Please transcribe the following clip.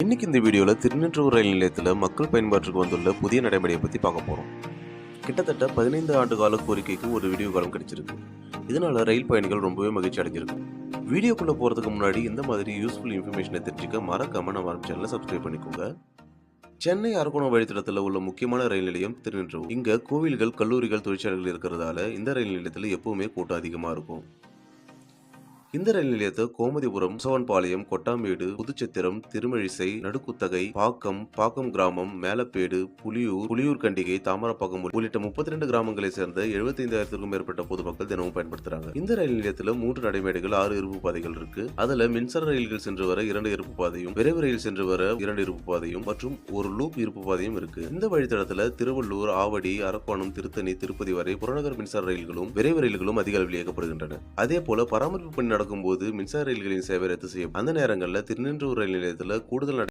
இன்னைக்கு இந்த வீடியோவில் திருநின்றவூர் ரயில் நிலையத்தில் மக்கள் பயன்பாட்டுக்கு வந்துள்ள புதிய நடைமுறையை பற்றி பார்க்க போகிறோம். கிட்டத்தட்ட 15 ஆண்டு கால கோரிக்கைக்கு ஒரு வீடியோ காலம் கிடைச்சிருக்கு. இதனால ரயில் பயணிகள் ரொம்பவே மகிழ்ச்சி அடைஞ்சிருக்கு. வீடியோக்குள்ளே போகிறதுக்கு முன்னாடி இந்த மாதிரி யூஸ்ஃபுல் இன்ஃபர்மேஷனை தெரிஞ்சுக்க மறக்காம நம்ம சேனலை சப்ஸ்கிரைப் பண்ணிக்கோங்க. சென்னை அரக்கோணம் வழித்தடத்தில் உள்ள முக்கியமான ரயில் நிலையம் திருநின்றவூர். இங்கே கோவில்கள், கல்லூரிகள், தொழிற்சாலைகள் இருக்கிறதால இந்த ரயில் நிலையத்தில் எப்பவுமே கூட்டம் அதிகமாக இருக்கும். இந்த ரயில் நிலையத்தை கோமதிபுரம், சோவன்பாளையம், கொட்டாம்பேடு, புதுச்சத்திரம், திருமழிசை, நடுக்குத்தகை, பாக்கம் கிராமம், மேலப்பேடு, புலியூர் கண்டிகை, தாமரப்பாக்கம் உள்ளிட்ட 32 கிராமங்களை சேர்ந்த 75,000க்கும் மேற்பட்ட பொதுமக்கள் தினமும் பயன்படுத்துறாங்க. இந்த ரயில் நிலையத்தில் 3 நடைமேடைகள், 6 இருப்பு பாதைகள் இருக்கு. அதுல மின்சார ரயில்கள் சென்று வர 2 இருப்பு பாதையும், விரைவு ரயில் சென்று வர 2 இருப்பு பாதையும் மற்றும் ஒரு லூப் இருப்பு பாதையும் இருக்கு. இந்த வழித்தடத்துல திருவள்ளூர், ஆவடி, அரக்கோணம், திருத்தணி, திருப்பதி வரை புறநகர் மின்சார ரயில்களும் விரைவு ரயில்களும் அதிக அளவில் இயக்கப்படுகின்றன. அதே போல பராமரிப்பு பணி நடக்கும்போது மின்சார ரயில்களின் சேவை ரத்து செய்யும். அந்த நேரங்களில் திருநின்றவூர் ரயில் நிலையத்தில் கூடுதல்